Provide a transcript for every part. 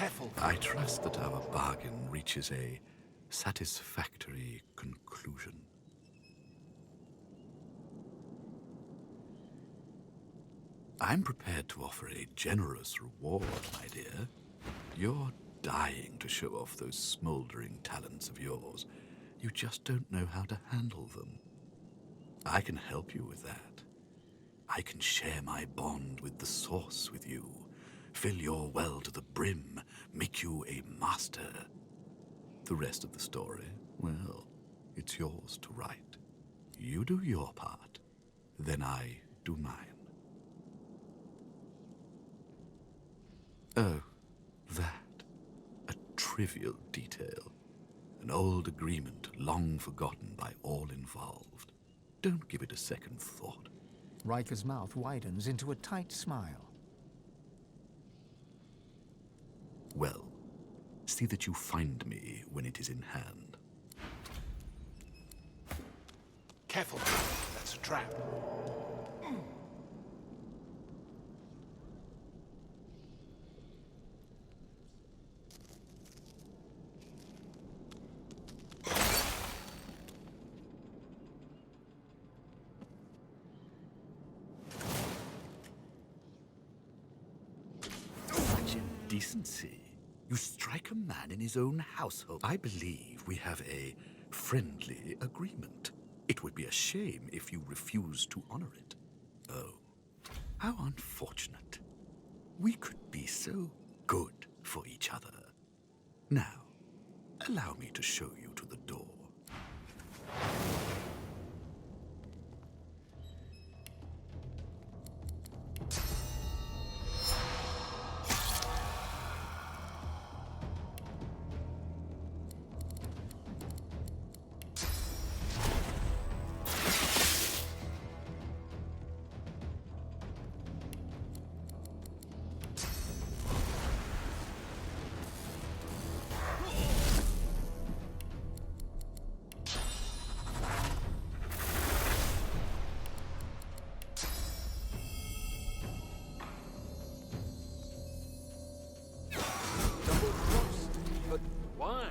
Careful. I trust that our bargain reaches a satisfactory conclusion. I'm prepared to offer a generous reward, my dear. You're dying to show off those smoldering talents of yours. You just don't know how to handle them. I can help you with that. I can share my bond with the Source with you, fill your well to the brim, make you a master. The rest of the story, well, it's yours to write. You do your part, then I do mine. Oh, that. A trivial detail. An old agreement long forgotten by all involved. Don't give it a second thought. Riker's mouth widens into a tight smile. Well, see that you find me when it is in hand. Careful, that's a trap. Such indecency. You strike a man in his own household. I believe we have a friendly agreement. It would be a shame if you refuse to honor it. Oh, how unfortunate. We could be so good for each other. Now, allow me to show you to the door. But why?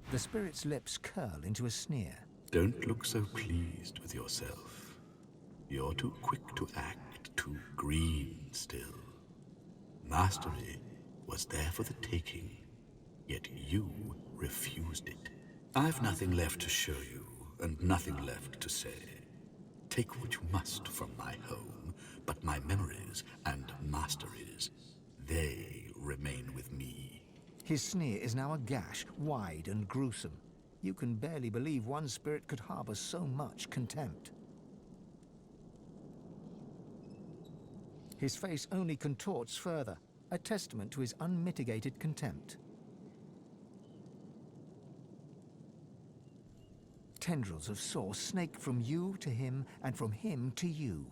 The spirit's lips curl into a sneer. Don't look so pleased with yourself. You're too quick to act, too green still. Mastery was there for the taking, yet you refused it. I've nothing left to show you, and nothing left to say. Take what you must from my home, but my memories and masteries, they remain with me. His sneer is now a gash, wide and gruesome. You can barely believe one spirit could harbor so much contempt. His face only contorts further, a testament to his unmitigated contempt. Tendrils of Source snake from you to him, and from him to you.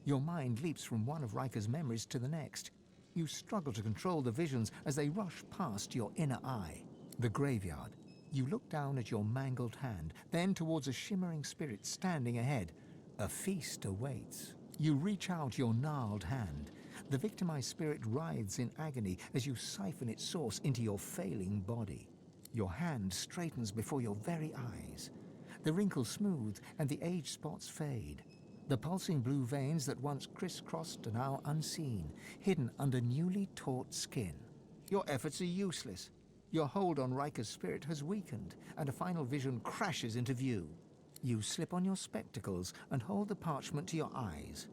Your mind leaps from one of Riker's memories to the next. You struggle to control the visions as they rush past your inner eye. The graveyard. You look down at your mangled hand, then towards a shimmering spirit standing ahead. A feast awaits. You reach out your gnarled hand. The victimized spirit writhes in agony as you siphon its source into your failing body. Your hand straightens before your very eyes. The wrinkles smooth and the age spots fade. The pulsing blue veins that once crisscrossed are now unseen, hidden under newly taut skin. Your efforts are useless. Your hold on Riker's spirit has weakened, and a final vision crashes into view. You slip on your spectacles and hold the parchment to your eyes.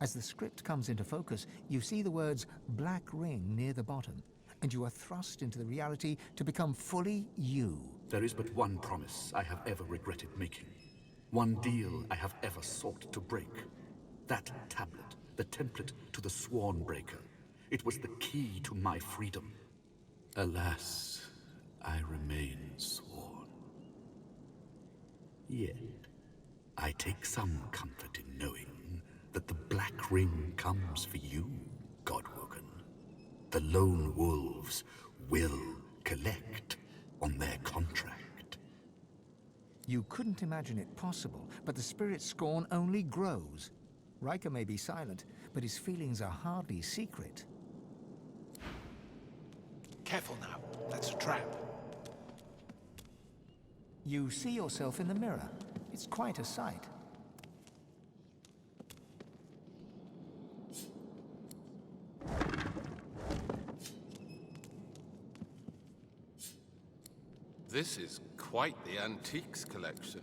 As the script comes into focus, you see the words "Black Ring" near the bottom, and you are thrust into the reality to become fully you. There is but one promise I have ever regretted making. One deal I have ever sought to break. That tablet, the template to the Sworn Breaker. It was the key to my freedom. Alas, I remain sworn. Yet, I take some comfort in knowing that the Black Ring comes for you, Godwoken. The lone wolves will collect on their contract. You couldn't imagine it possible, but the spirit's scorn only grows. Riker may be silent, but his feelings are hardly secret. Careful now. That's a trap. You see yourself in the mirror. It's quite a sight. This is quite the antiques collection.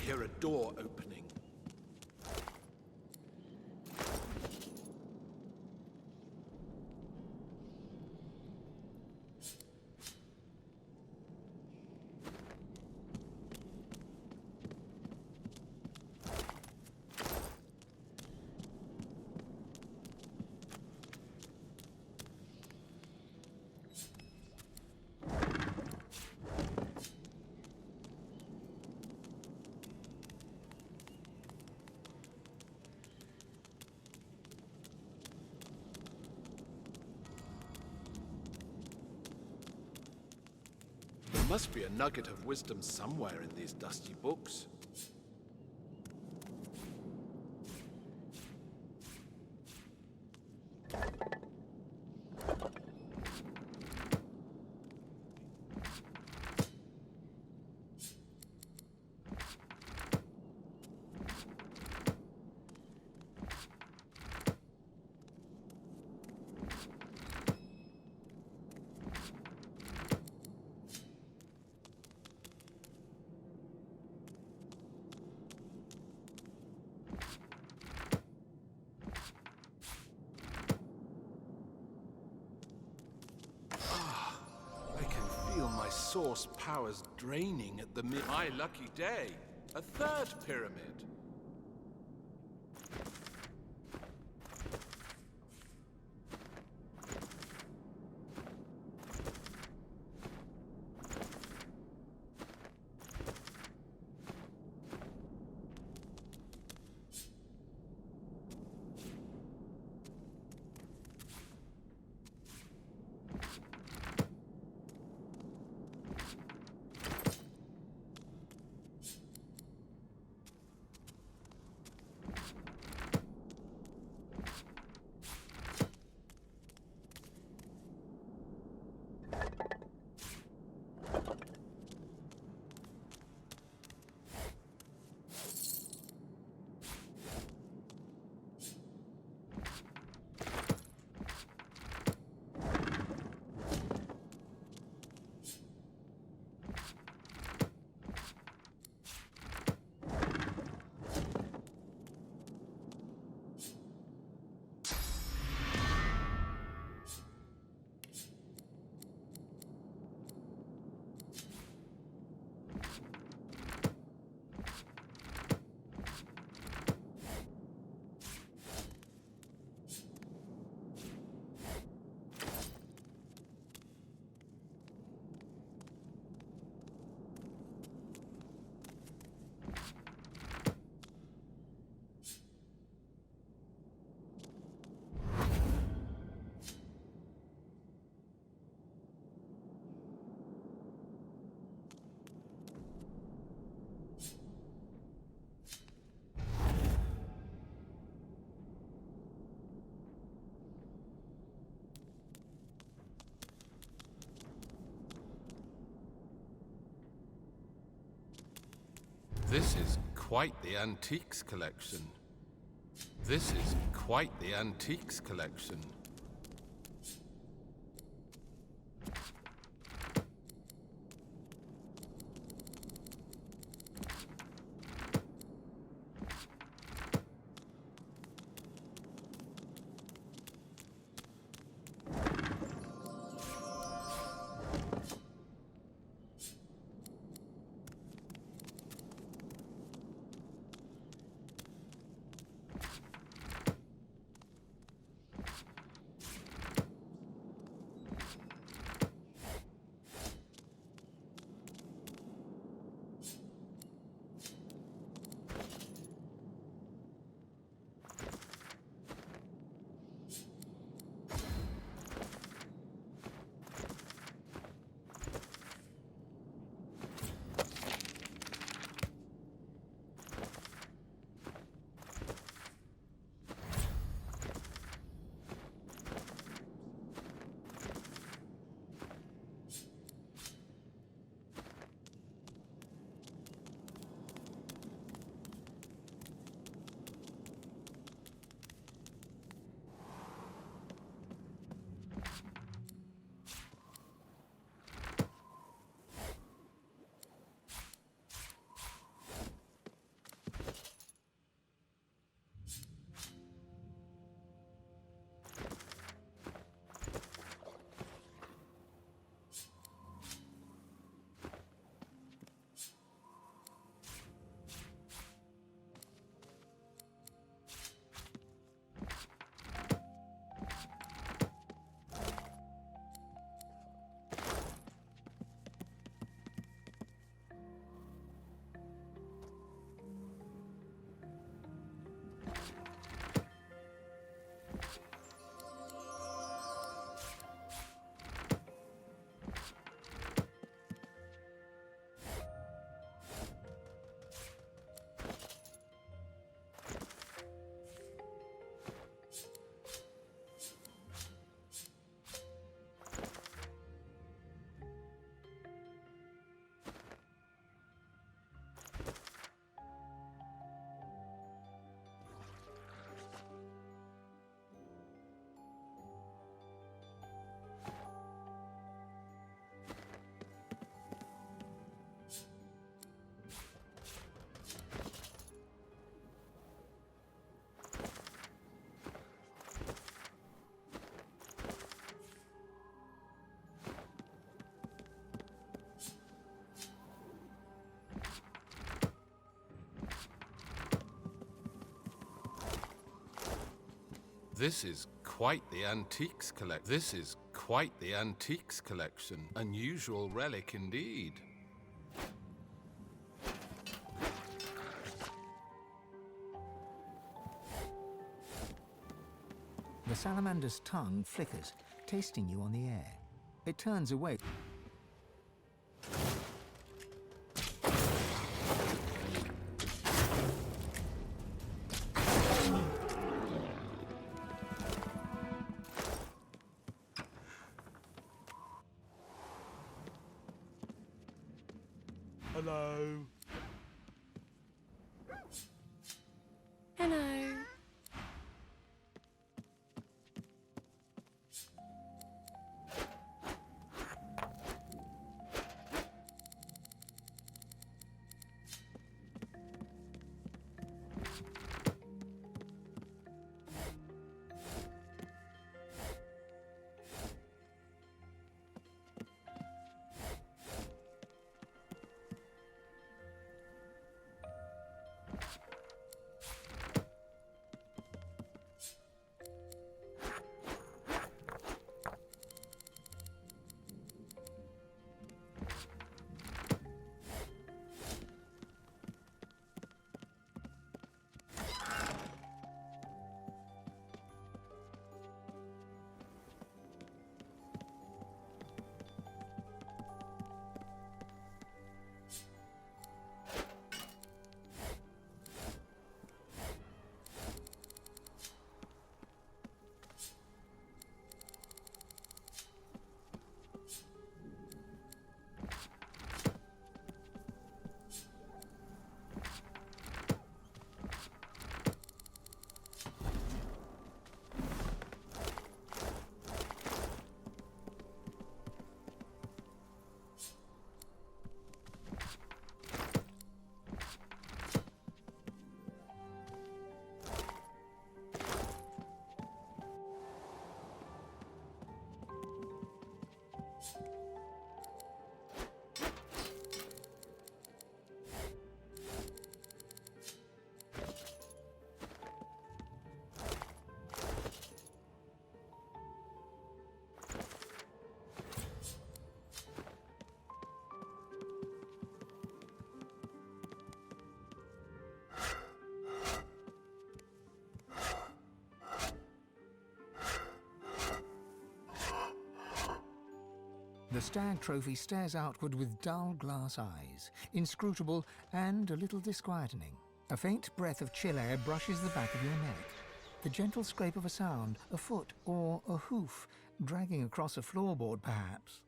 hear a door opening. There must be a nugget of wisdom somewhere in these dusty books. I can feel my source powers draining at the My lucky day! A third pyramid! This is quite the antiques collection. This is quite the antiques collection. This is quite the antiques collection. This is quite the antiques collection. Unusual relic indeed. The salamander's tongue flickers, tasting you on the air. It turns away. Hello. Hello. The stag trophy stares outward with dull glass eyes, inscrutable and a little disquieting. A faint breath of chill air brushes the back of your neck. The gentle scrape of a sound, a foot or a hoof, dragging across a floorboard perhaps.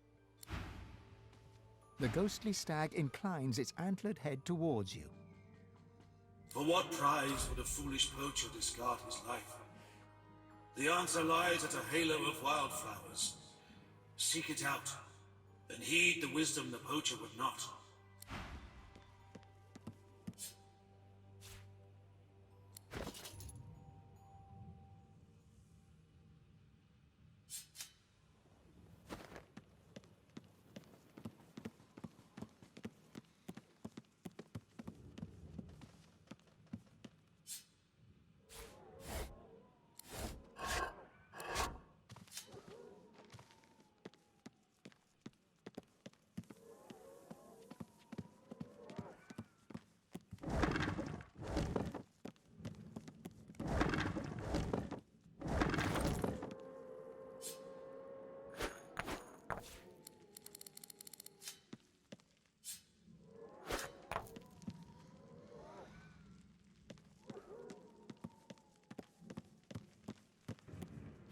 The ghostly stag inclines its antlered head towards you. For what prize would a foolish poacher discard his life? The answer lies at a halo of wildflowers. Seek it out, and heed the wisdom the poacher would not.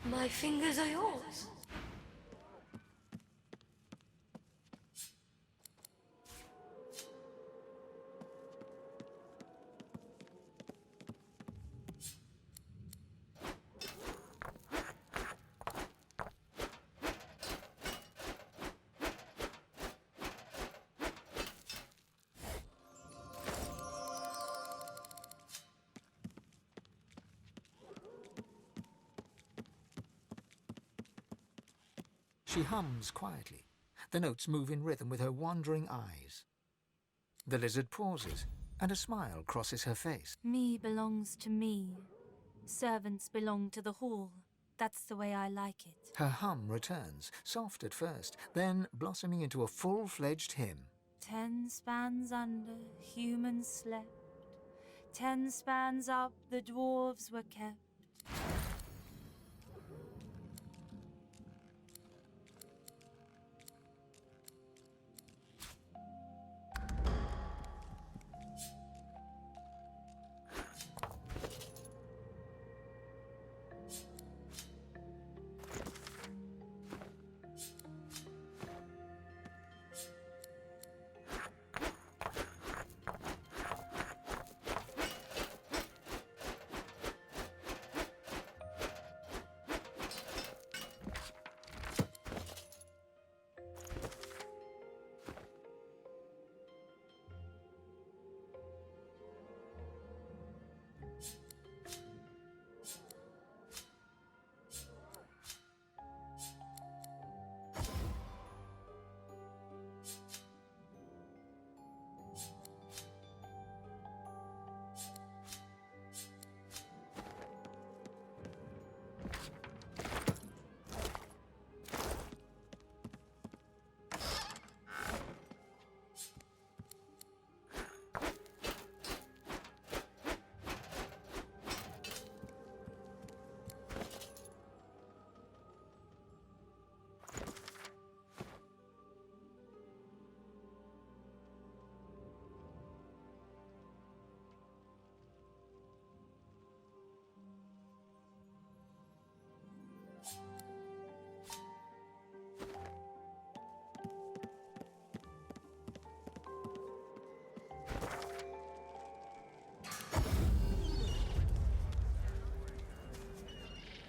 My fingers are yours. She hums quietly. The notes move in rhythm with her wandering eyes. The lizard pauses, and a smile crosses her face. Me belongs to me. Servants belong to the hall. That's the way I like it. Her hum returns, soft at first, then blossoming into a full-fledged hymn. 10 spans under, humans slept. 10 spans up, the dwarves were kept.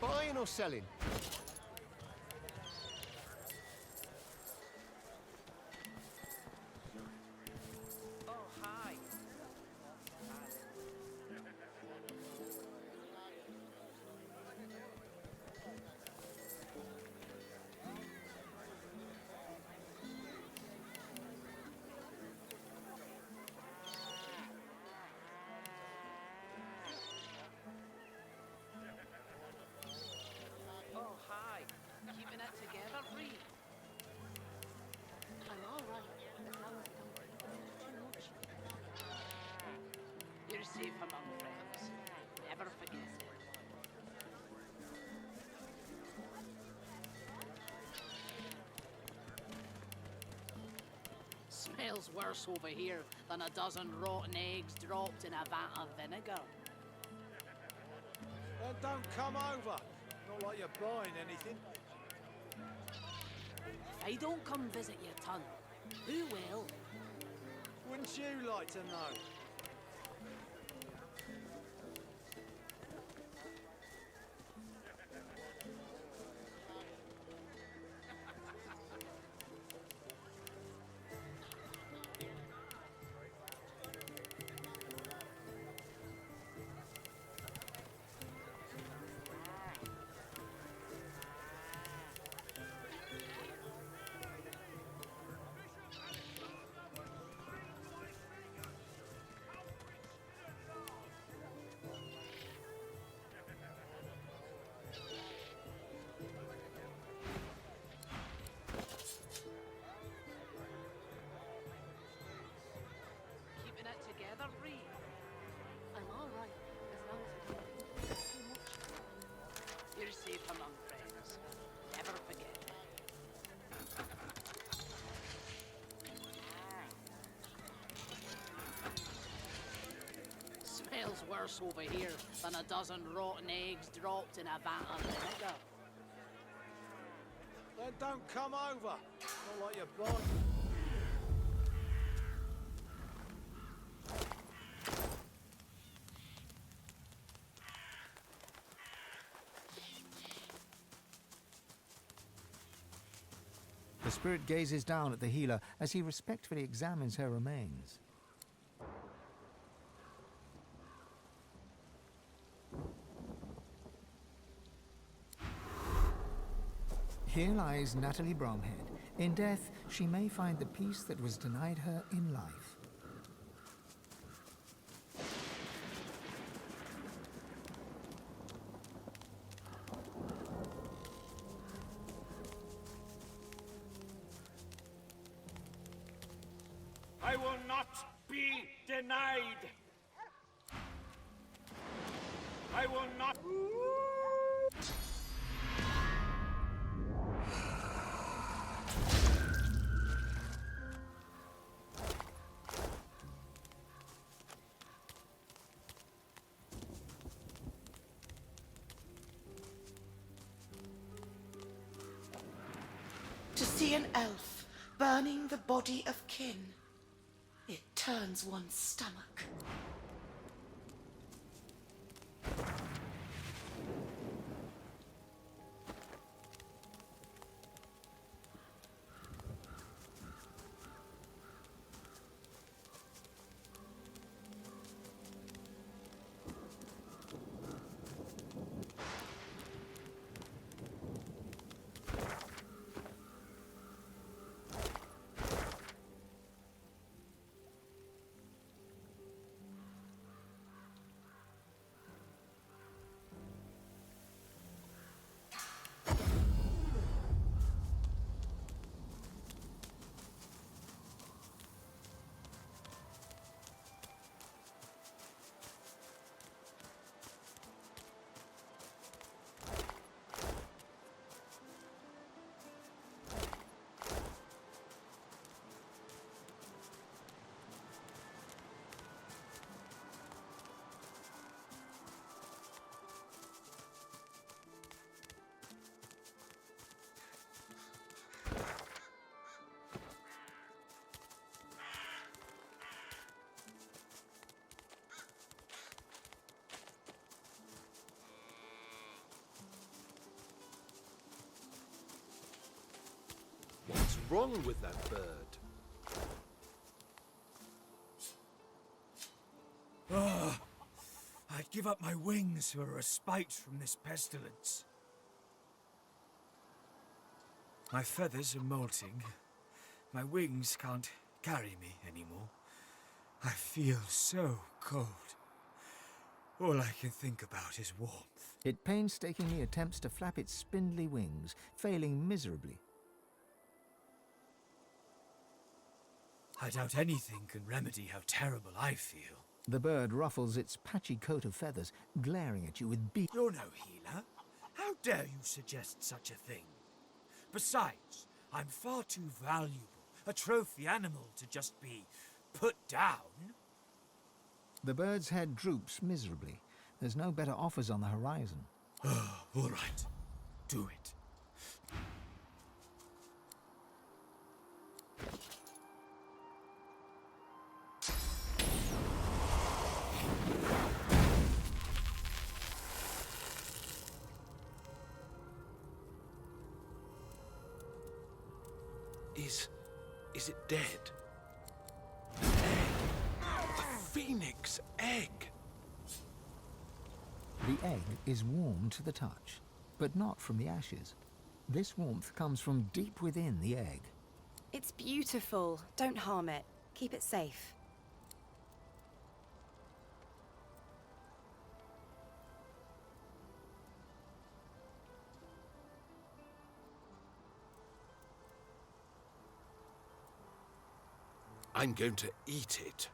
Buying or selling? Safe among friends. Never forget it. Smells worse over here than a dozen rotten eggs dropped in a vat of vinegar. Then don't come over. Not like you're buying anything. If I don't come visit your ton, who will? Wouldn't you like to know? Keeping it together, Ree? I'm all right, as long as I don't do too much. You're safe among friends. Never forget it. Smells worse over here than a dozen rotten eggs dropped in a vat of vinegar. Then don't come over. Not like you're buying. The spirit gazes down at the healer as he respectfully examines her remains. Here lies Natalie Bromhead. In death, she may find the peace that was denied her in life. I will not be denied. I will not. To see an elf burning the body of kin, it turns one's stomach. What's wrong with that bird? Oh, I'd give up my wings for a respite from this pestilence. My feathers are molting. My wings can't carry me anymore. I feel so cold. All I can think about is warmth. It painstakingly attempts to flap its spindly wings, failing miserably. I doubt anything can remedy how terrible I feel. The bird ruffles its patchy coat of feathers, glaring at you with You're no healer. How dare you suggest such a thing? Besides, I'm far too valuable, a trophy animal, to just be put down. The bird's head droops miserably. There's no better offers on the horizon. All right. Do it. Is it dead? An egg. A phoenix egg. The egg is warm to the touch, but not from the ashes. This warmth comes from deep within the egg. It's beautiful. Don't harm it. Keep it safe. I'm going to eat it.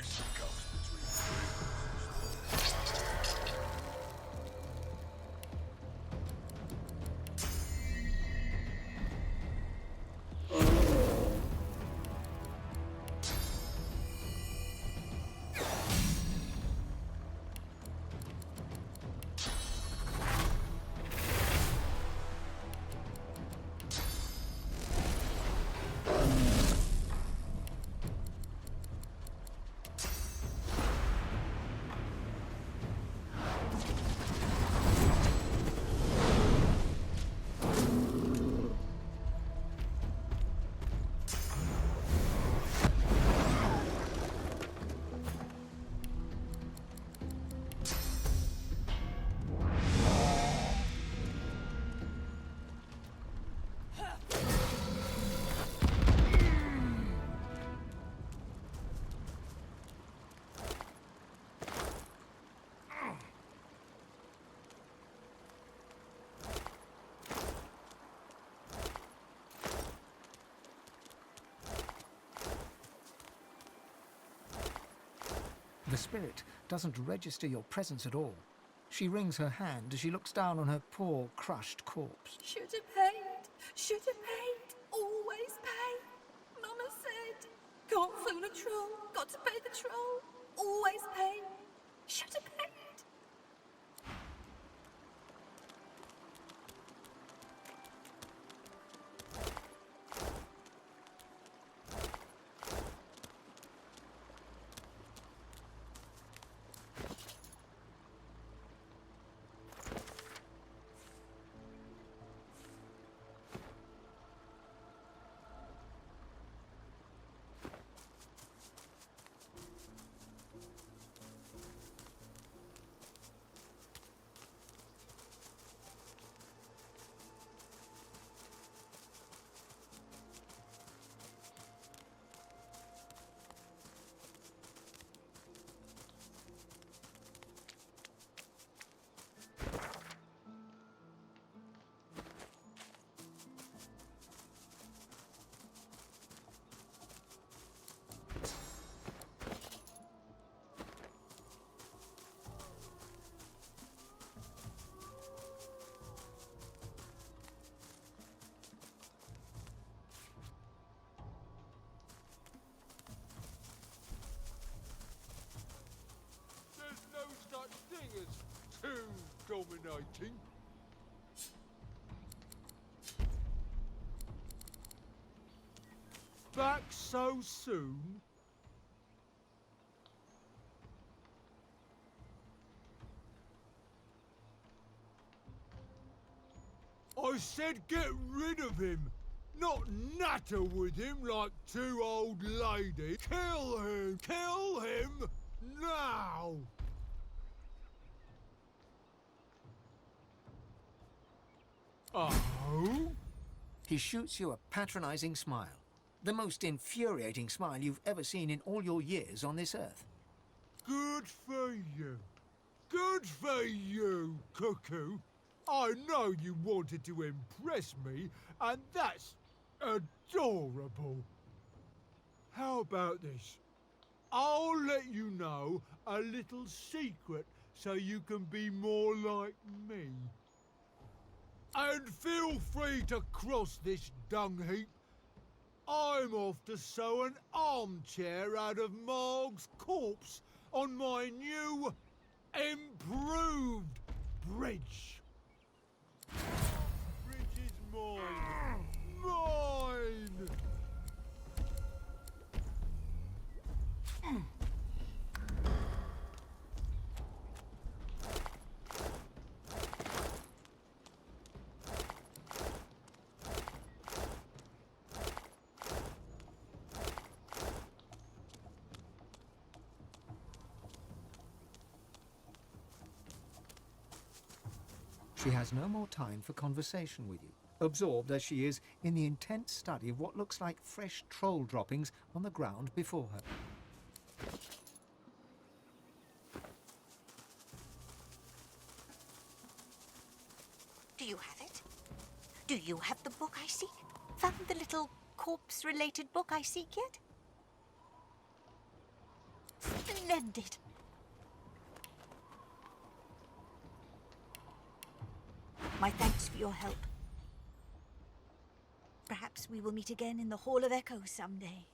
fisticuffs between The spirit doesn't register your presence at all. She wrings her hand as she looks down on her poor, crushed corpse. Should have paid. Should have paid. Always pay. Mama said, can't fool a troll. Got to pay the troll. Always pay. Should have paid. thing as too dominating. Back so soon? I said get rid of him, not natter with him like two old ladies. Kill him! Kill him! Now! Oh? He shoots you a patronizing smile. The most infuriating smile you've ever seen in all your years on this earth. Good for you. Good for you, Cuckoo. I know you wanted to impress me, and that's adorable. How about this? I'll let you know a little secret so you can be more like me. And feel free to cross this dung heap. I'm off to sew an armchair out of Marg's corpse on my new, improved bridge. Bridge is mine. Mine! She has no more time for conversation with you, absorbed as she is in the intense study of what looks like fresh troll droppings on the ground before her. Do you have it? Do you have the book I seek? Found the little corpse-related book I seek yet? end it. My thanks for your help. Perhaps we will meet again in the Hall of Echoes someday.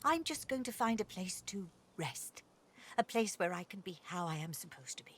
I'm just going to find a place to rest. A place where I can be how I am supposed to be.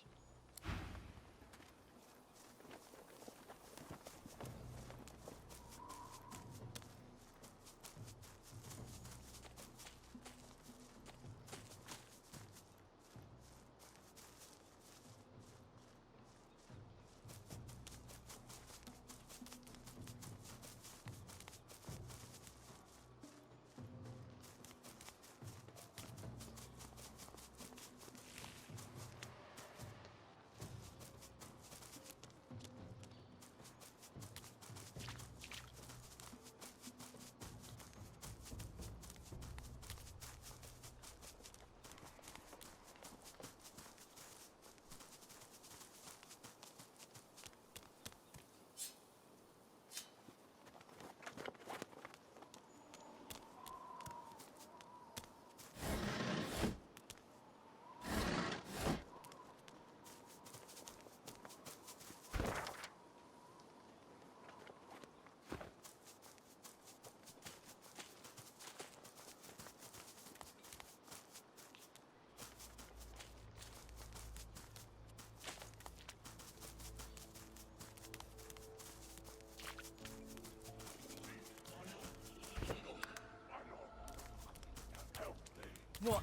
What?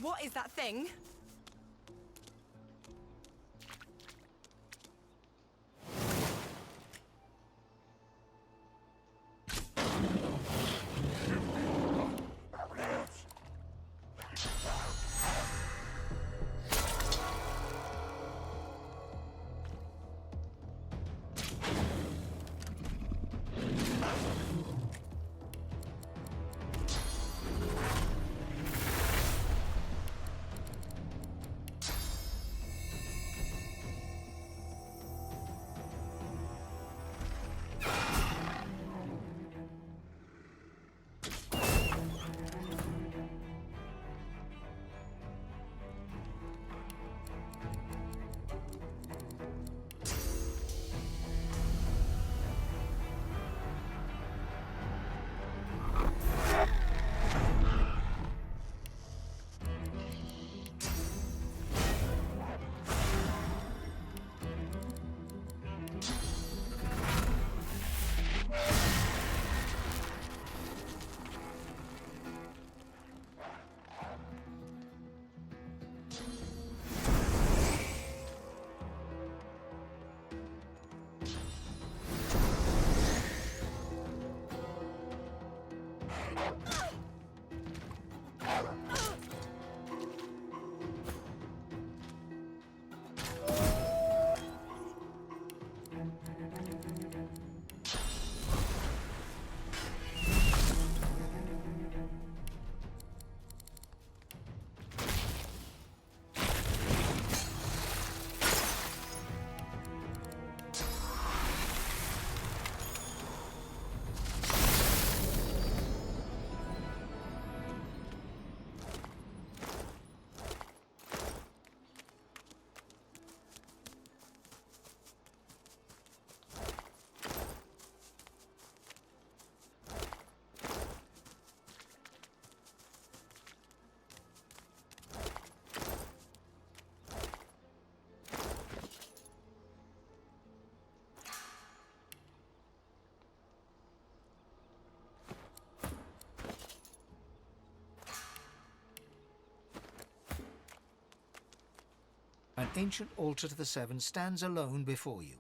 What is that thing? An ancient altar to the Seven stands alone before you.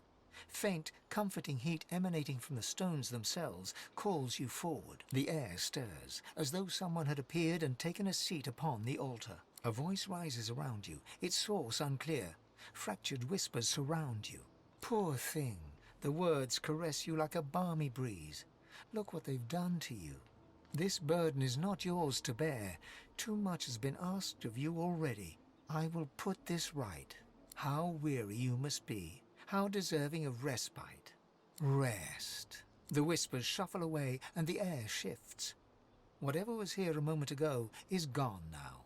Faint, comforting heat emanating from the stones themselves calls you forward. The air stirs, as though someone had appeared and taken a seat upon the altar. A voice rises around you, its source unclear. Fractured whispers surround you. Poor thing, the words caress you like a balmy breeze. Look what they've done to you. This burden is not yours to bear. Too much has been asked of you already. I will put this right. How weary you must be. How deserving of respite. Rest. The whispers shuffle away and the air shifts. Whatever was here a moment ago is gone now.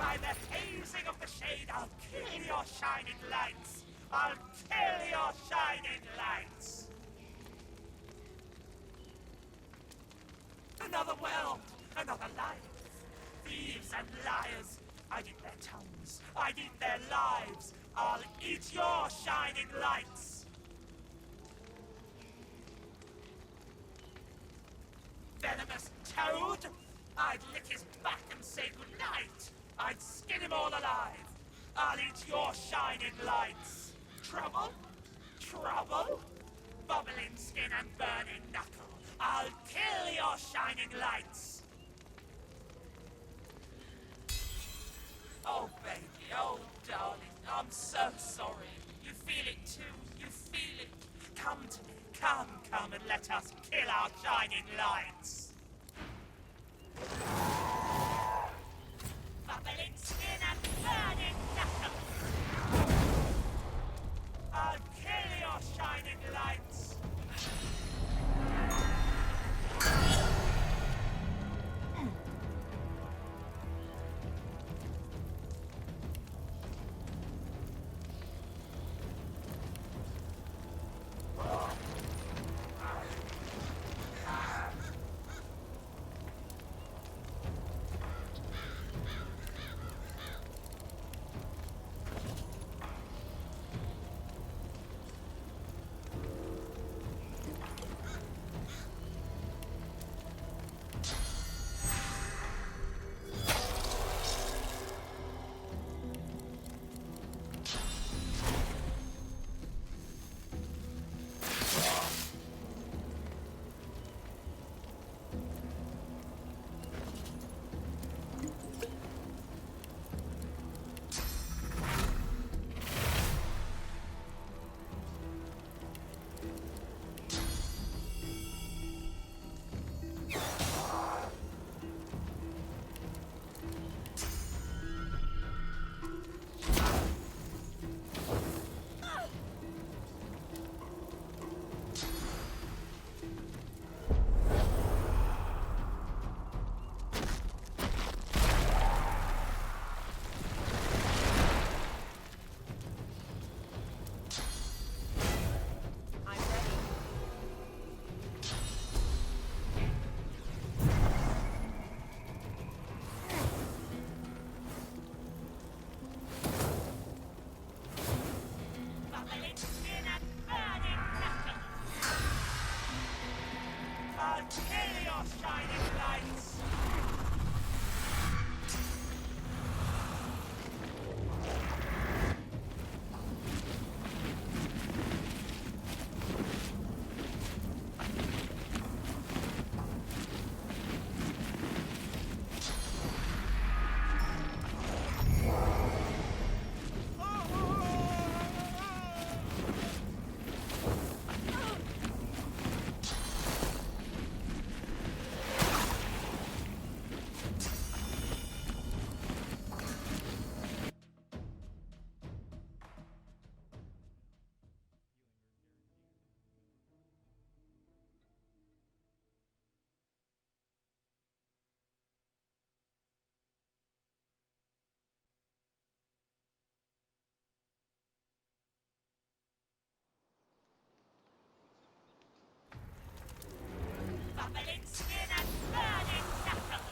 By the hazing of the shade, I'll kill your shining lights. I'll kill your shining lights. Another world, another life. Thieves and liars, I'd eat their tongues, I'd eat their lives. I'll eat your shining lights. Venomous toad, I'd lick his back and say goodnight. I'd skin him all alive. I'll eat your shining lights. Trouble? Trouble? Bubbling skin and burning knuckle. I'll kill your shining lights. Oh, baby, oh, darling, I'm so sorry. You feel it too, you feel it. Come to me, come and let us kill our shining lights. Bubbling skin and burning knuckle. I'll kill your shining lights. Bubbling skin and burning knuckle.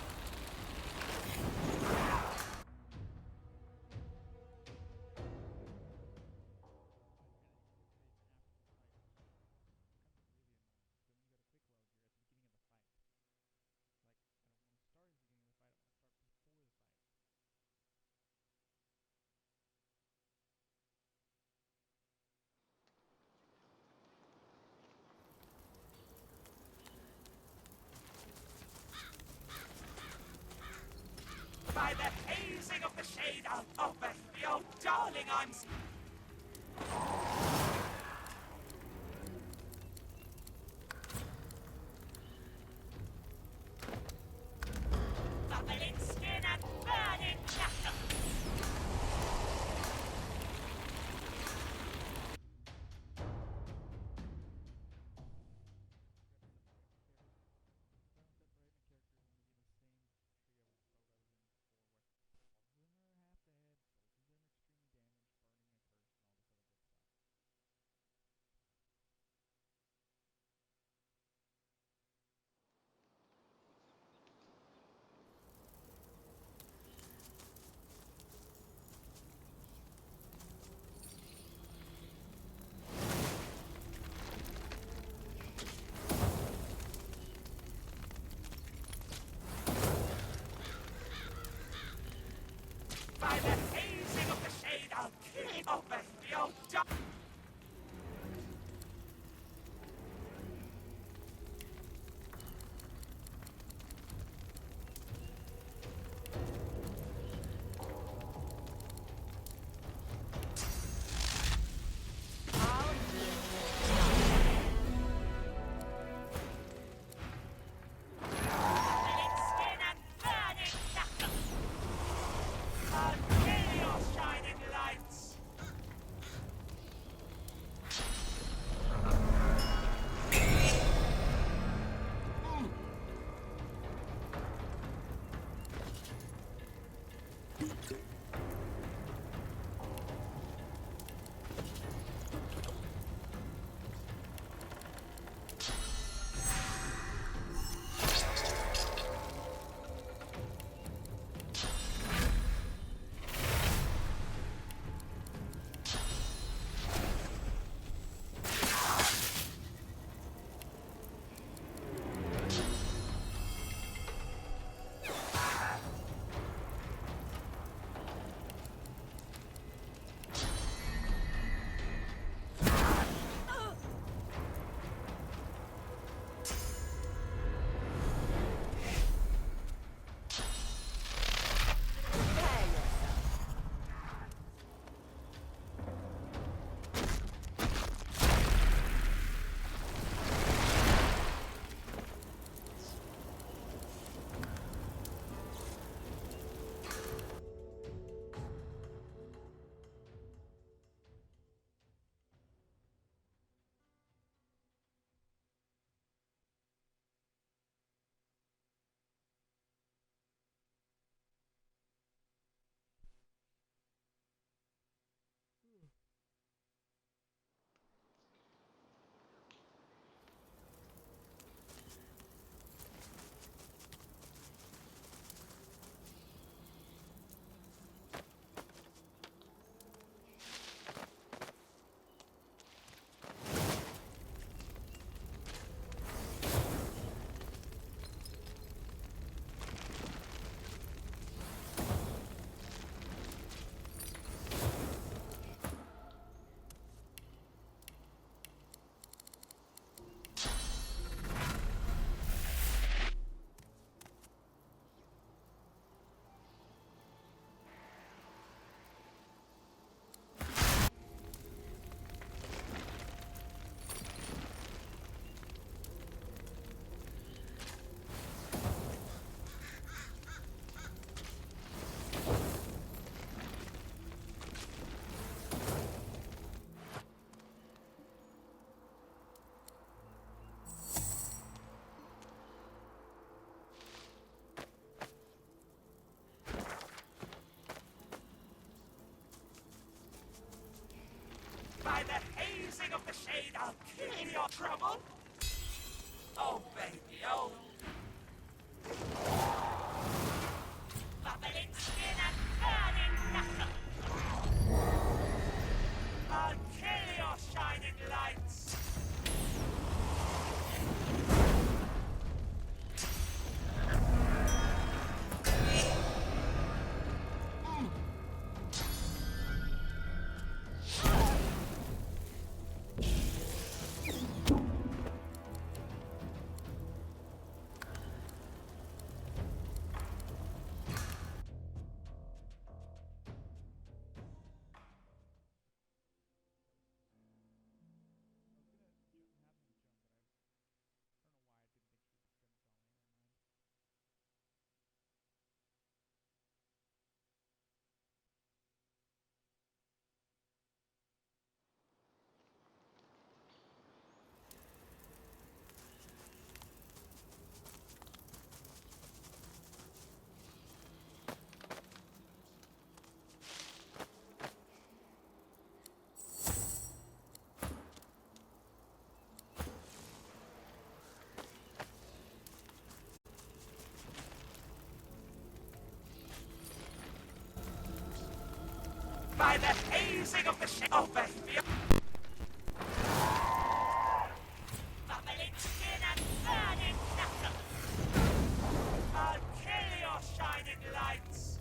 By the hazing of the shade, oh baby, oh darling, I'm... Bubbling skin and burning knuckle. By the hazing of the shade, I'll kill you. Oh, baby, oh, by the hazing of the shade, I'll kill your trouble. Oh, baby, oh. Bubbling skin and burning knuckle. I'll kill your shining lights. By the hazing of the shade, oh, baby. Bubbling skin and burning knuckle. I'll kill your shining lights.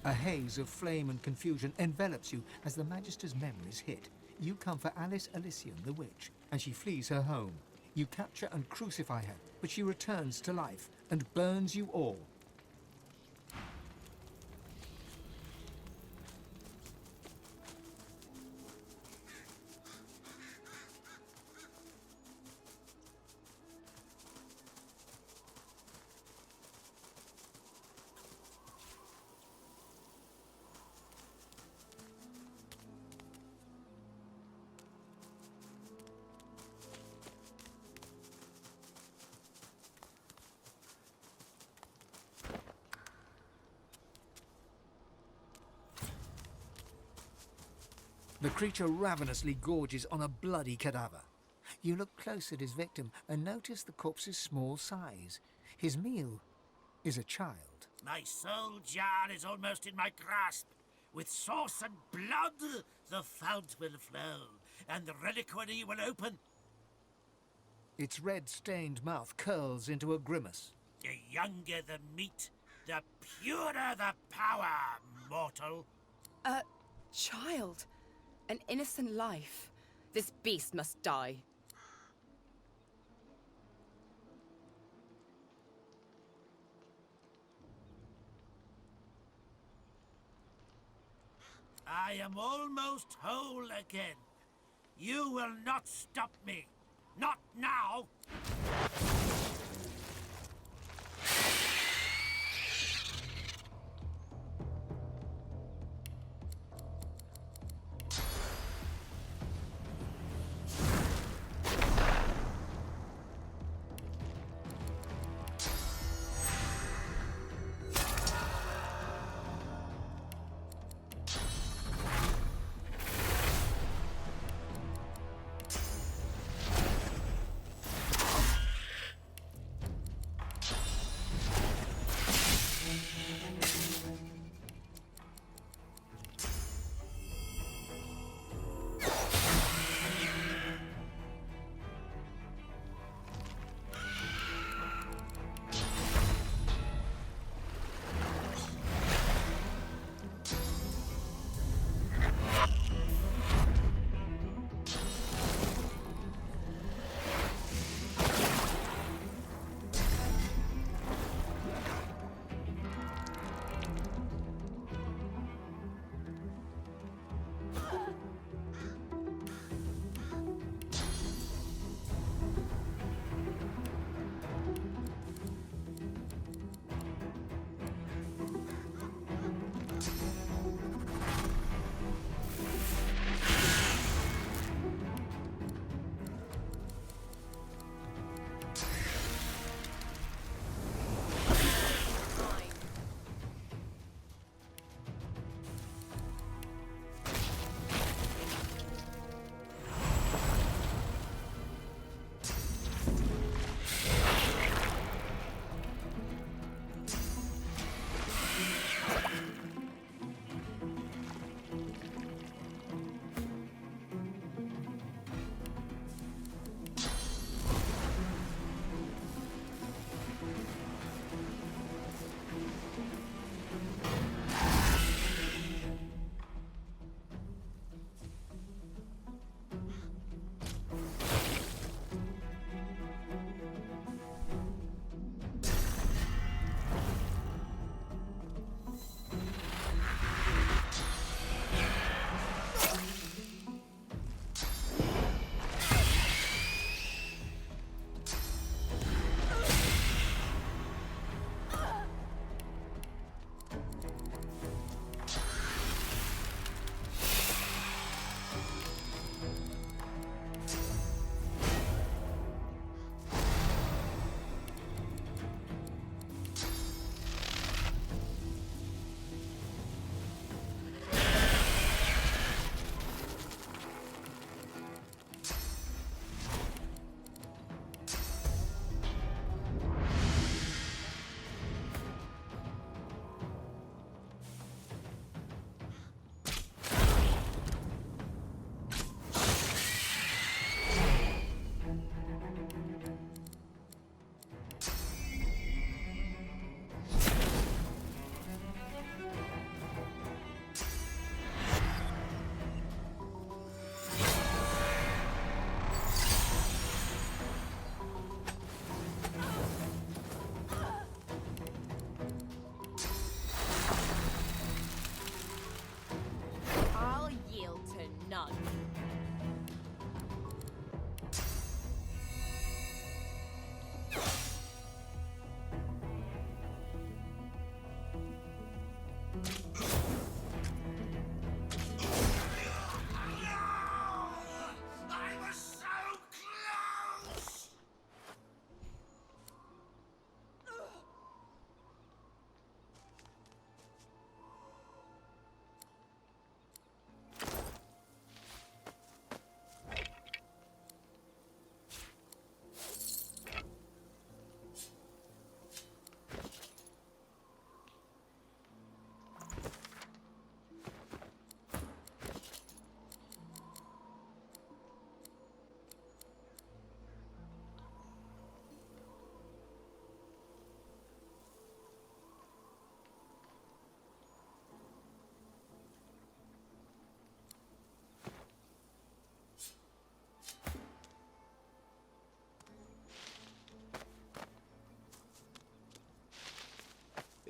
A haze of flame and confusion envelops you as the Magister's memories hit. You come for Alice Elysium, the witch, and she flees her home. You capture and crucify her, but she returns to life and burns you all. The creature ravenously gorges on a bloody cadaver. You look close at his victim and notice the corpse's small size. His meal is a child. My soul jar is almost in my grasp. With sauce and blood, the fount will flow, and the reliquary will open. Its red-stained mouth curls into a grimace. The younger the meat, the purer the power, mortal. A child? An innocent life? This beast must die. I am almost whole again. You will not stop me. Not now.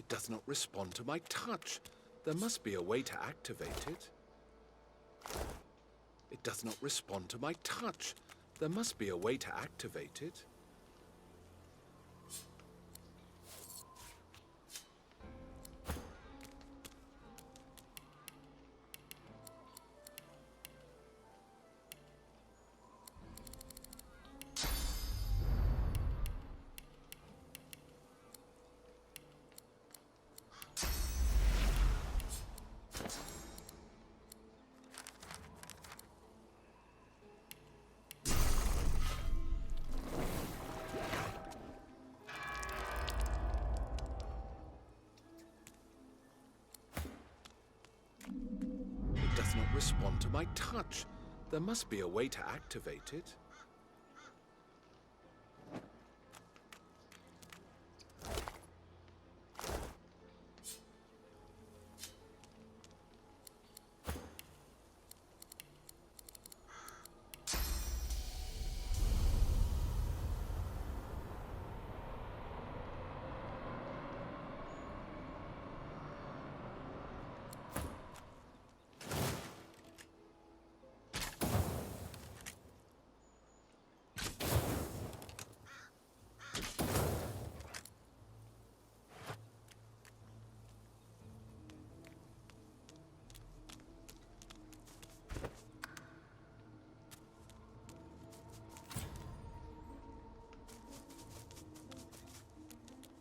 It does not respond to my touch. There must be a way to activate it. It does not respond to my touch. There must be a way to activate it. It does not respond to my touch. There must be a way to activate it.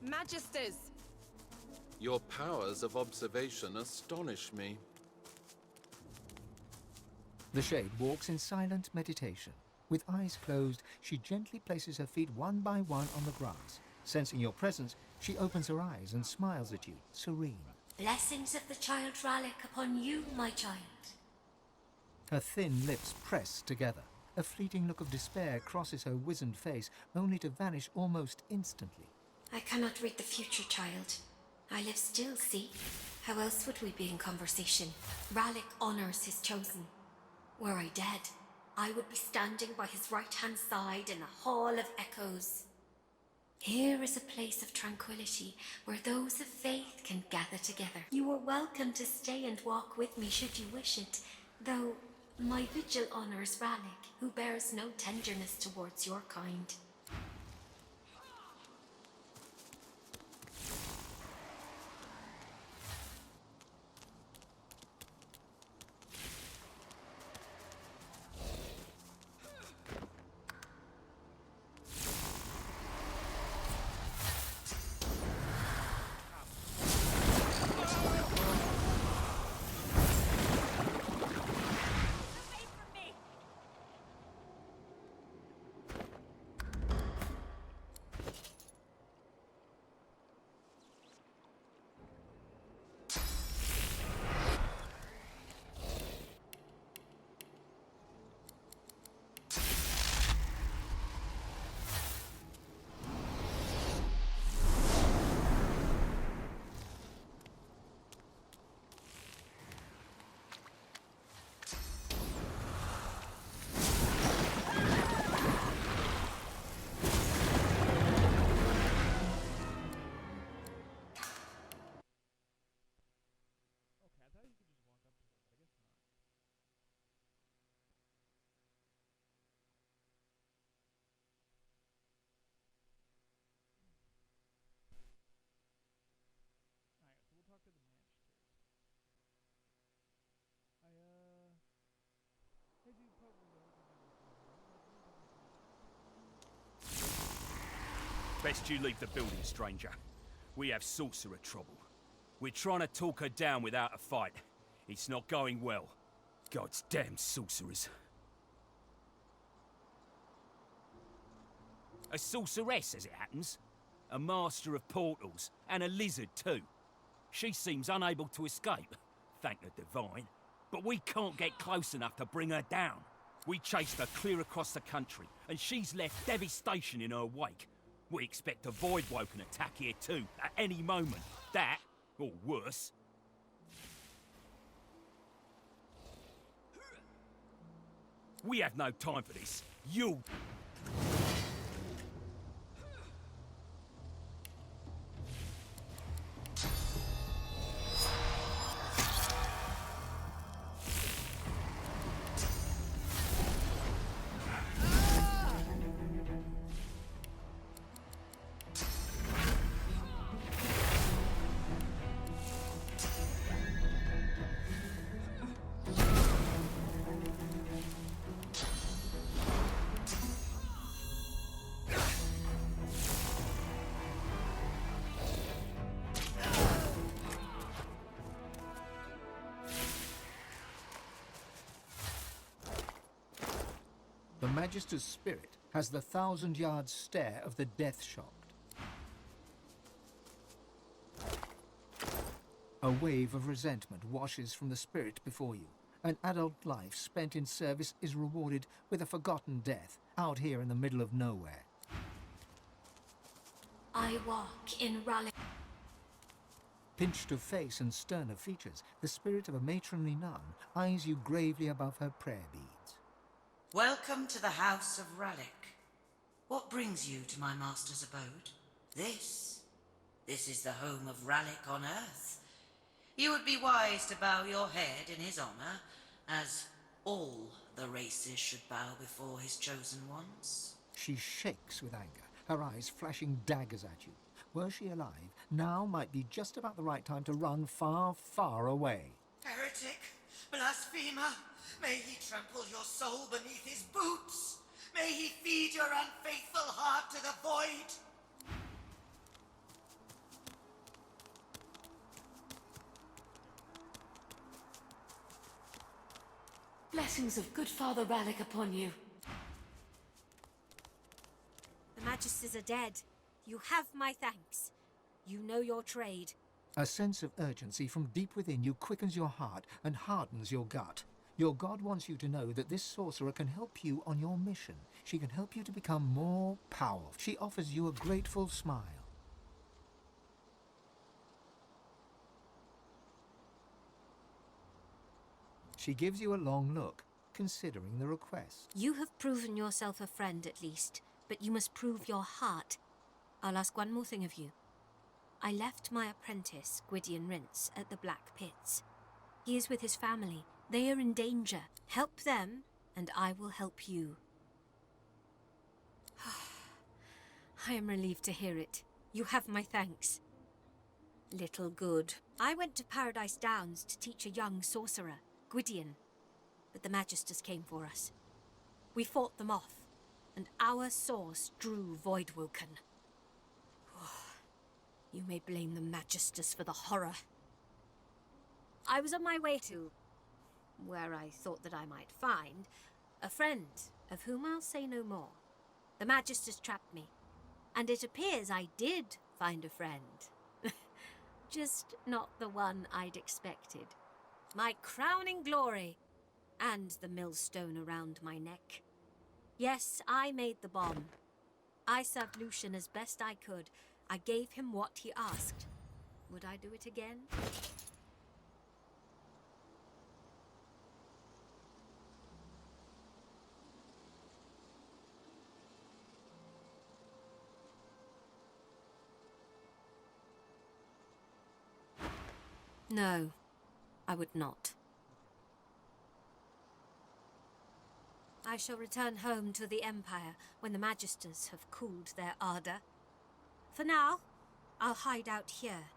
Magisters! Your powers of observation astonish me. The Shade walks in silent meditation. With eyes closed, she gently places her feet one by one on the grass. Sensing your presence, she opens her eyes and smiles at you, serene. Blessings of the child Rallick upon you, my child. Her thin lips press together. A fleeting look of despair crosses her wizened face, only to vanish almost instantly. I cannot read the future, child. I live still, see? How else would we be in conversation? Rallick honors his chosen. Were I dead, I would be standing by his right-hand side in the Hall of Echoes. Here is a place of tranquility where those of faith can gather together. You are welcome to stay and walk with me should you wish it, though my vigil honors Rallick, who bears no tenderness towards your kind. Best you leave the building, stranger. We have sorcerer trouble. We're trying to talk her down without a fight. It's not going well. God's damn sorcerers. A sorceress, as it happens. A master of portals, and a lizard too. She seems unable to escape, thank the divine. But we can't get close enough to bring her down. We chased her clear across the country, and she's left devastation in her wake. We expect a Voidwoken attack here too, at any moment. That, or worse. We have no time for this. You... Magister's spirit has the 1,000-yard stare of the death-shocked. A wave of resentment washes from the spirit before you. An adult life spent in service is rewarded with a forgotten death out here in the middle of nowhere. I walk in Raleigh. Pinched of face and stern of features, the spirit of a matronly nun eyes you gravely above her prayer beads. Welcome to the House of Rallick. What brings you to my master's abode? This is the home of Rallick on Earth. You would be wise to bow your head in his honor, as all the races should bow before his chosen ones. She shakes with anger, her eyes flashing daggers at you. Were she alive, now might be just about the right time to run far, far away. Heretic, blasphemer, may he trample your soul beneath his boots. May he feed your unfaithful heart to the void. Blessings of good Father Rallick upon you. The Magisters are dead. You have my thanks. You know your trade. A sense of urgency from deep within you quickens your heart and hardens your gut. Your god wants you to know that this sorcerer can help you on your mission. She can help you to become more powerful. She offers you a grateful smile. She gives you a long look, considering the request. You have proven yourself a friend at least, but you must prove your heart. I'll ask one more thing of you. I left my apprentice, Gwydion Rince, at the Black Pits. He is with his family. They are in danger. Help them, and I will help you. I am relieved to hear it. You have my thanks. Little good. I went to Paradise Downs to teach a young sorcerer, Gwydion, but the Magisters came for us. We fought them off, and our source drew Voidwilken. You may blame the Magisters for the horror. I was on my way to where I thought that I might find a friend, of whom I'll say no more. The Magisters trapped me, and it appears I did find a friend. Just not the one I'd expected. My crowning glory, and the millstone around my neck. Yes, I made the bomb. I served Lucian as best I could. I gave him what he asked. Would I do it again? No, I would not. I shall return home to the Empire when the Magisters have cooled their ardor. For now, I'll hide out here.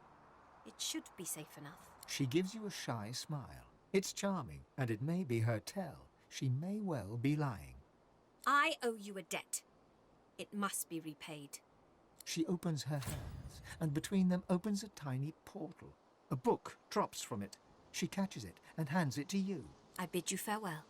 It should be safe enough. She gives you a shy smile. It's charming, and it may be her tell. She may well be lying. I owe you a debt. It must be repaid. She opens her hands, and between them opens a tiny portal. A book drops from it. She catches it and hands it to you. I bid you farewell.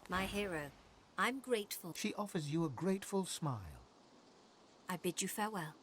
My hero, I'm grateful. She offers you a grateful smile. I bid you farewell.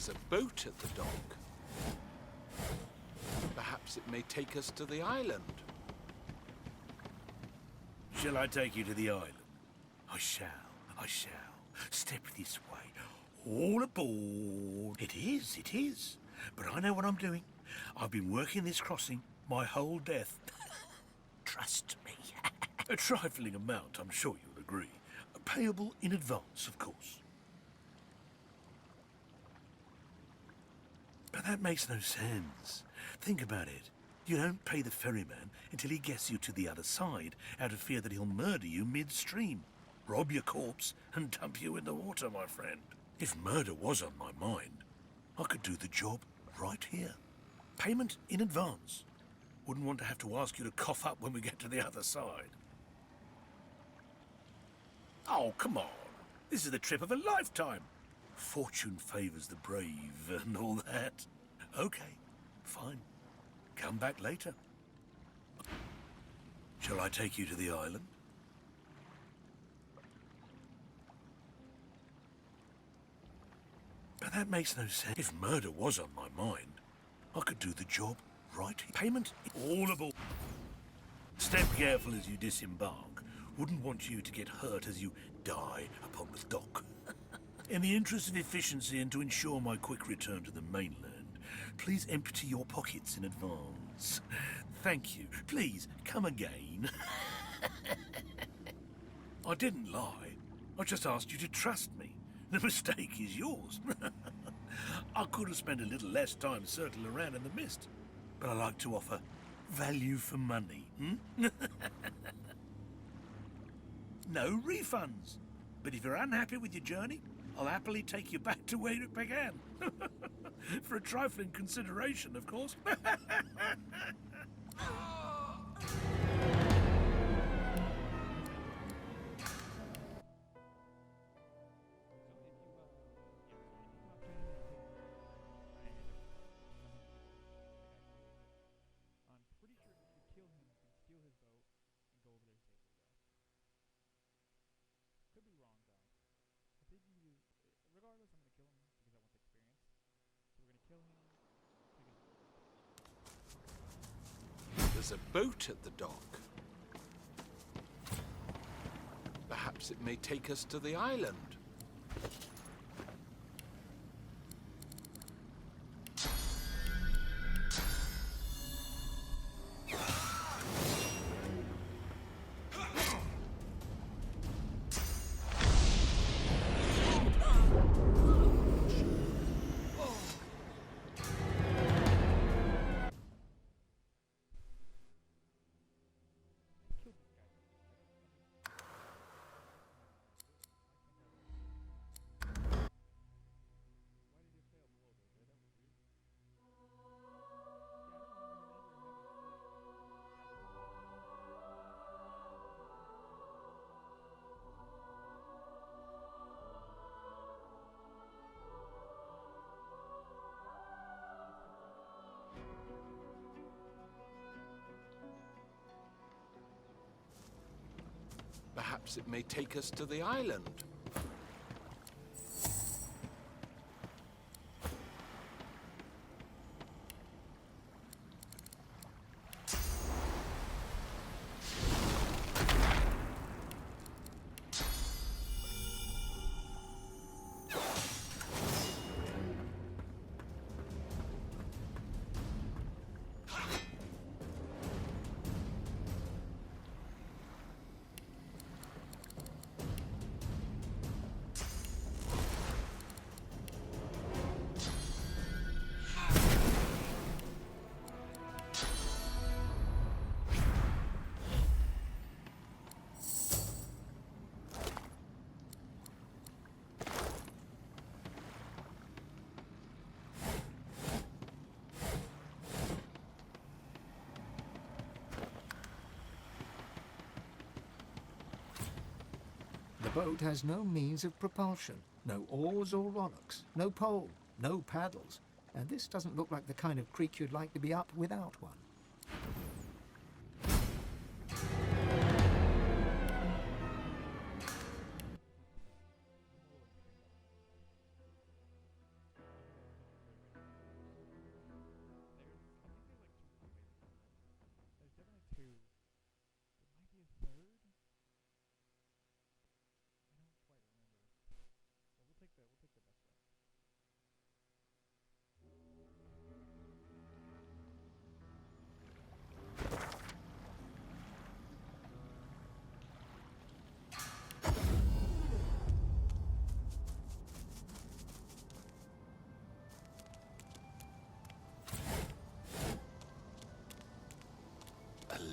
There's a boat at the dock. Perhaps it may take us to the island. Shall I take you to the island? I shall. I shall. Step this way. All aboard. It is. But I know what I'm doing. I've been working this crossing my whole death. Trust me. A trifling amount, I'm sure you'll agree. Payable in advance, of course. But that makes no sense. Think about it. You don't pay the ferryman until he gets you to the other side, out of fear that he'll murder you midstream, rob your corpse, and dump you in the water, my friend. If murder was on my mind, I could do the job right here. Payment in advance. Wouldn't want to have to ask you to cough up when we get to the other side. Oh, come on. This is the trip of a lifetime. Fortune favours the brave and all that. Okay, fine. Come back later. Shall I take you to the island? But that makes no sense. If murder was on my mind, I could do the job right. Payment all aboard. Step careful as you disembark. Wouldn't want you to get hurt as you die upon the dock. In the interest of efficiency and to ensure my quick return to the mainland, please empty your pockets in advance. Thank you. Please, come again. I didn't lie. I just asked you to trust me. The mistake is yours. I could have spent a little less time circling around in the mist, but I like to offer value for money. No refunds. But if you're unhappy with your journey, I'll happily take you back to where it began. For a trifling consideration, of course. There's a boat at the dock. Perhaps it may take us to the island. Perhaps it may take us to the island. The boat has no means of propulsion, no oars or rowlocks, no pole, no paddles, and this doesn't look like the kind of creek you'd like to be up without one.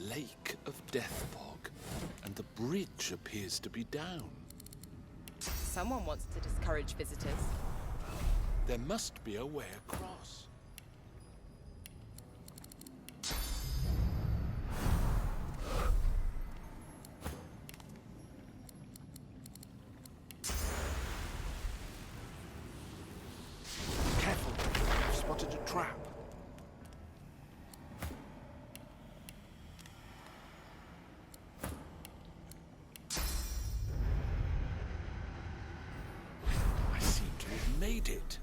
lake of death fog, and the bridge appears to be down. Someone wants to discourage visitors. There must be a way across. Careful, I've spotted a trap. I seem to have made it.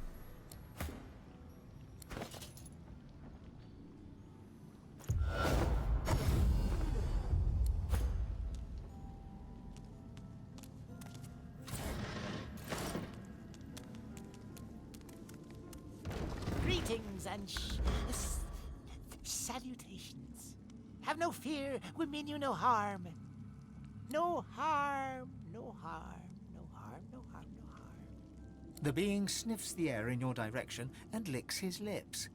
Greetings and salutations. Have no fear, we mean you no harm. No harm, no harm, no harm, no harm, no harm. The being sniffs the air in your direction and licks his lips.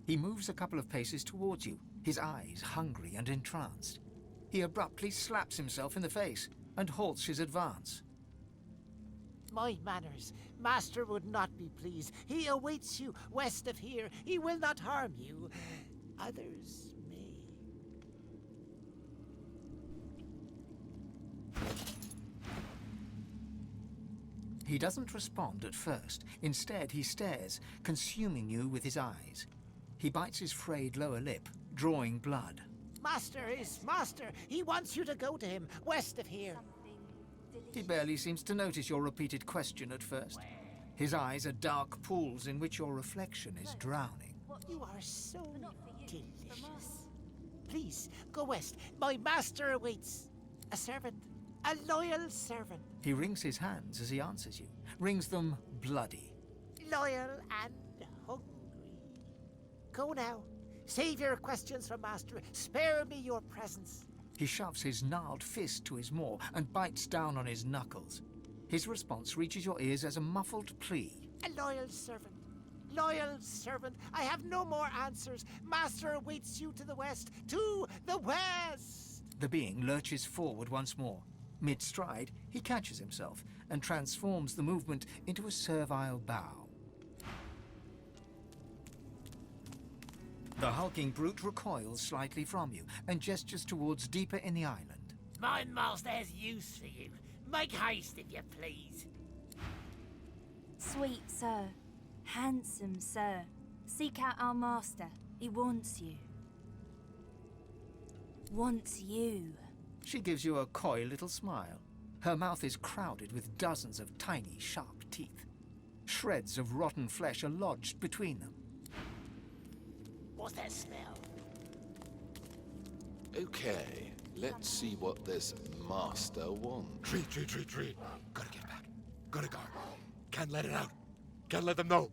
He moves a couple of paces towards you, his eyes hungry and entranced. He abruptly slaps himself in the face and halts his advance. My manners, master would not be pleased. He awaits you west of here. He will not harm you. Others may. He doesn't respond at first. Instead, he stares, consuming you with his eyes. He bites his frayed lower lip, drawing blood. Master is master. He wants you to go to him west of here. He barely seems to notice your repeated question at first. His eyes are dark pools in which your reflection is drowning. You are so delicious. Please, go west. My master awaits. A servant. A loyal servant. He wrings his hands as he answers you, wrings them bloody. Loyal and hungry. Go now. Save your questions for master. Spare me your presence. He shoves his gnarled fist to his maw and bites down on his knuckles. His response reaches your ears as a muffled plea. A loyal servant. Loyal servant. I have no more answers. Master awaits you to the west. To the west! The being lurches forward once more. Mid-stride, he catches himself and transforms the movement into a servile bow. The hulking brute recoils slightly from you and gestures towards deeper in the island. My master has use for you. Make haste, if you please. Sweet sir, handsome sir, seek out our master. He wants you. Wants you. She gives you a coy little smile. Her mouth is crowded with dozens of tiny, sharp teeth. Shreds of rotten flesh are lodged between them. What's that smell? Okay, let's see what this master wants. Tree. Gotta get back. Gotta go. Can't let it out. Can't let them know.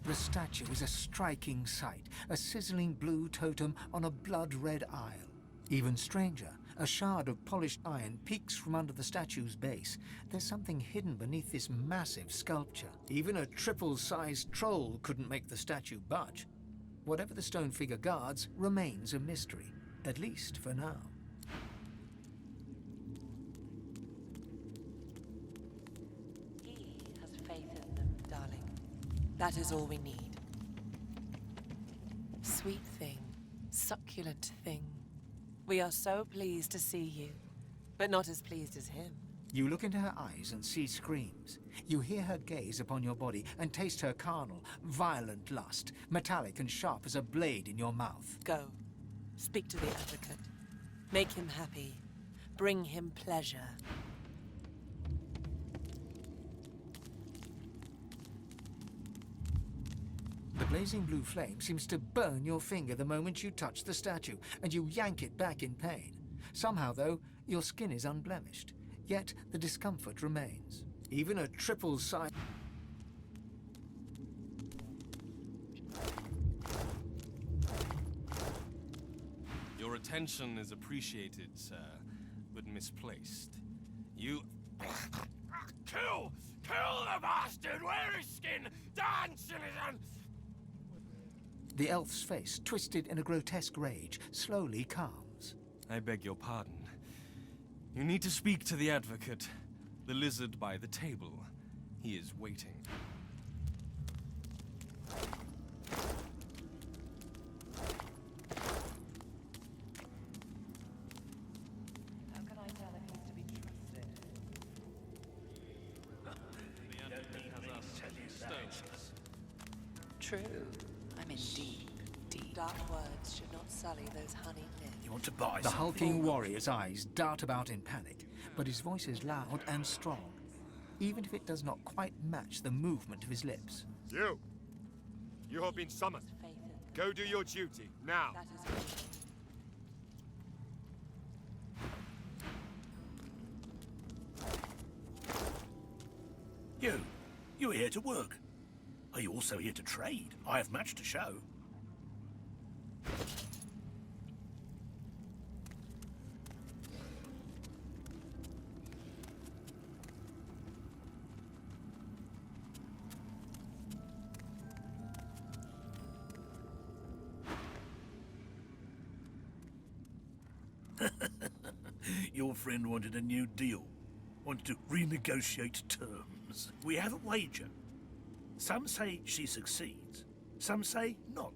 The statue is a striking sight, a sizzling blue totem on a blood-red isle. Even stranger, a shard of polished iron peeks from under the statue's base. There's something hidden beneath this massive sculpture. Even a triple-sized troll couldn't make the statue budge. Whatever the stone figure guards remains a mystery, at least for now. He has faith in them, darling. That is all we need. Sweet thing, succulent thing. We are so pleased to see you, but not as pleased as him. You look into her eyes and see screams. You hear her gaze upon your body and taste her carnal, violent lust, metallic and sharp as a blade in your mouth. Go. Speak to the advocate. Make him happy. Bring him pleasure. The blazing blue flame seems to burn your finger the moment you touch the statue, and you yank it back in pain. Somehow, though, your skin is unblemished, yet the discomfort remains. Even a triple-sized... You're a attention is appreciated, sir, but misplaced. You... Kill! Kill the bastard! Wear his skin! Dance in his hand! The elf's face, twisted in a grotesque rage, slowly calms. I beg your pardon. You need to speak to the advocate, the lizard by the table. He is waiting. How can I tell if he's to be trusted? The advocate has asked stones. True. I'm in deep. Dark words should not sully those honeyed lips. You want to buy The something? hulking warrior's eyes dart about in panic, but his voice is loud and strong, even if it does not quite match the movement of his lips. You have been summoned. Go do your duty, now. You're here to work. Are you also here to trade? I have much to show. Your friend wanted a new deal. Wanted to renegotiate terms. We have a wager. Some say she succeeds. Some say not.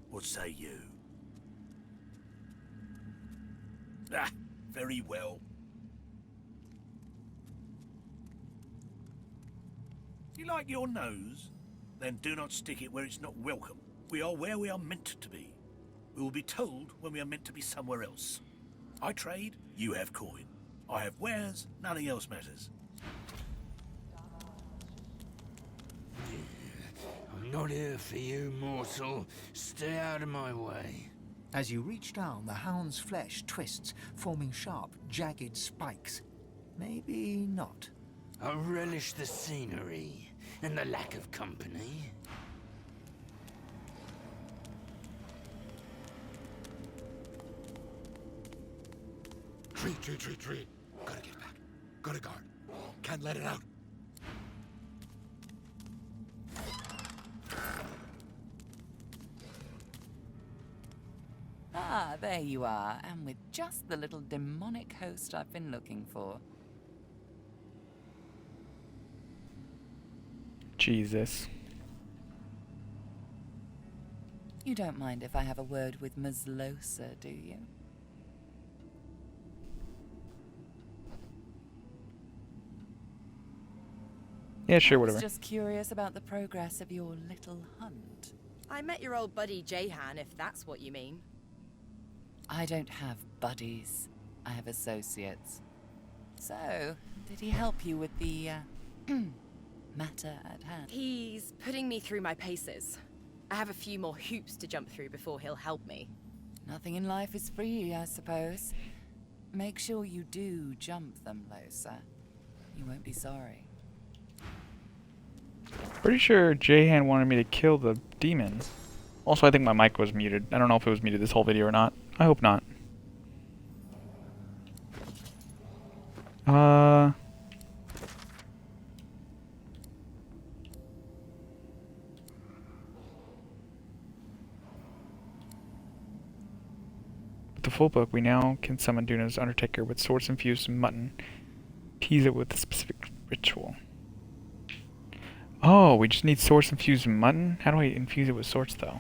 What say you? Ah, very well. You like your nose? Then do not stick it where it's not welcome. We are where we are meant to be. We will be told when we are meant to be somewhere else. I trade, you have coin. I have wares, nothing else matters. I'm not here for you, mortal. Stay out of my way. As you reach down, the hound's flesh twists, forming sharp, jagged spikes. Maybe not. I relish the scenery and the lack of company. Retreat. Gotta get back. Gotta guard. Can't let it out. Ah, there you are, and with just the little demonic host I've been looking for. Jesus. You don't mind if I have a word with Ms. Losa, do you? Yeah, sure, I whatever. was just curious about the progress of your little hunt. I met your old buddy Jehan, if that's what you mean. I don't have buddies. I have associates. So, did he help you with the, matter at hand? He's putting me through my paces. I have a few more hoops to jump through before he'll help me. Nothing in life is free, I suppose. Make sure you do jump them, Losa. You won't be sorry. Pretty sure Jehan wanted me to kill the demon. Also, I think my mic was muted. I don't know if it was muted this whole video or not. I hope not. With the full book, we now can summon Duna's Undertaker with swords infused in mutton. Tease it with a specific ritual. Oh, we just need swords infused in mutton? How do I infuse it with swords, though?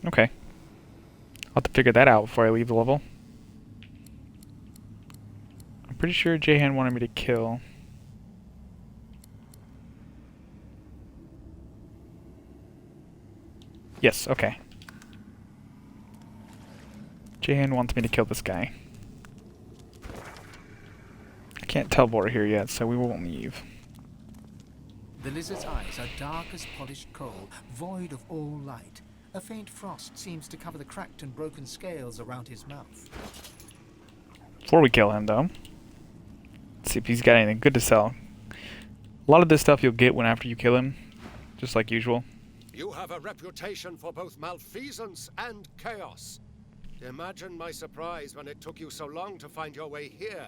Okay. I'll have to figure that out before I leave the level. I'm pretty sure Jehan wanted me to kill. Yes, okay. Jehan wants me to kill this guy. I can't teleport here yet, so we won't leave. The lizard's eyes are dark as polished coal, void of all light. A faint frost seems to cover the cracked and broken scales around his mouth. Before we kill him, though, let's see if he's got anything good to sell. A lot of this stuff you'll get when after you kill him, just like usual. You have a reputation for both malfeasance and chaos. Imagine my surprise when it took you so long to find your way here.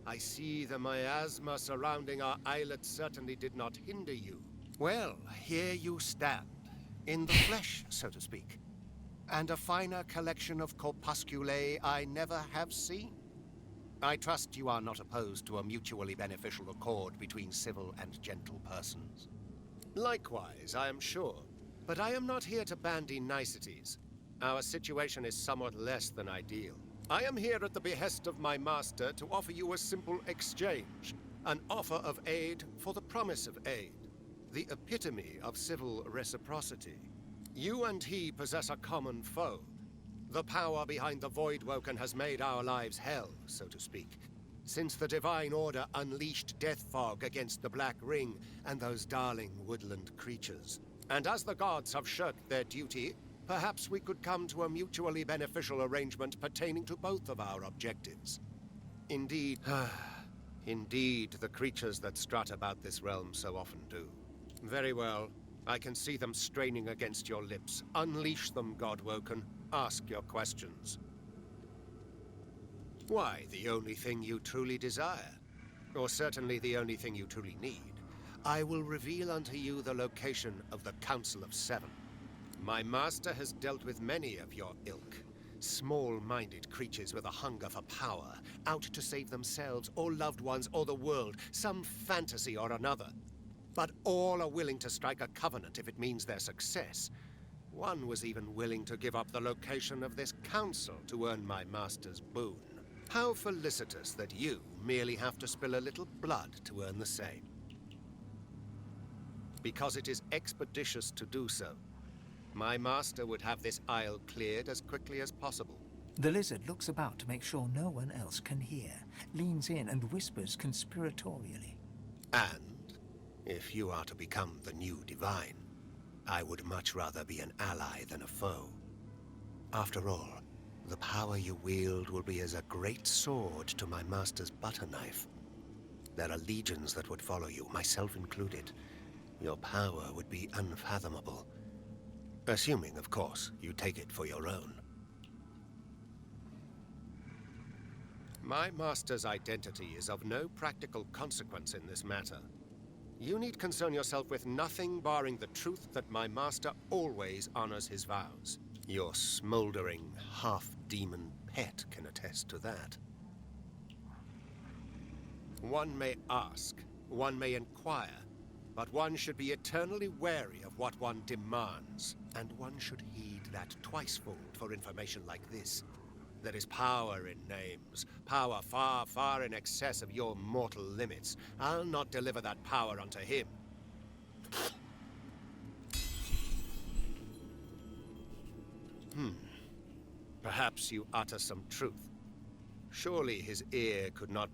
I see the miasma surrounding our islet certainly did not hinder you. Well, here you stand, in the flesh, so to speak. And a finer collection of corpusculae I never have seen. I trust you are not opposed to a mutually beneficial accord between civil and gentle persons. Likewise, I am sure. But I am not here to bandy niceties. Our situation is somewhat less than ideal. I am here at the behest of my master to offer you a simple exchange. An offer of aid for the promise of aid. The epitome of civil reciprocity. You and he possess a common foe. The power behind the Voidwoken has made our lives hell, so to speak. Since the Divine Order unleashed Death Fog against the Black Ring and those darling woodland creatures. And as the gods have shirked their duty, perhaps we could come to a mutually beneficial arrangement pertaining to both of our objectives. Indeed, indeed, the creatures that strut about this realm so often do. Very well. I can see them straining against your lips. Unleash them, Godwoken. Ask your questions. Why, the only thing you truly desire. Or certainly the only thing you truly need. I will reveal unto you the location of the Council of Seven. My master has dealt with many of your ilk. Small-minded creatures with a hunger for power, out to save themselves or loved ones or the world, some fantasy or another. But all are willing to strike a covenant if it means their success. One was even willing to give up the location of this council to earn my master's boon. How felicitous that you merely have to spill a little blood to earn the same. Because it is expeditious to do so. My master would have this isle cleared as quickly as possible. The lizard looks about to make sure no one else can hear, leans in and whispers conspiratorially. And, if you are to become the new Divine, I would much rather be an ally than a foe. After all, the power you wield will be as a great sword to my master's butter knife. There are legions that would follow you, myself included. Your power would be unfathomable. Assuming, of course, you take it for your own. My master's identity is of no practical consequence in this matter. You need concern yourself with nothing barring the truth that my master always honors his vows. Your smoldering, half-demon pet can attest to that. One may ask, one may inquire, but one should be eternally wary of what one demands, and one should heed that twicefold for information like this. There is power in names, power far, far in excess of your mortal limits. I'll not deliver that power unto him. Perhaps you utter some truth. Surely his ear could not be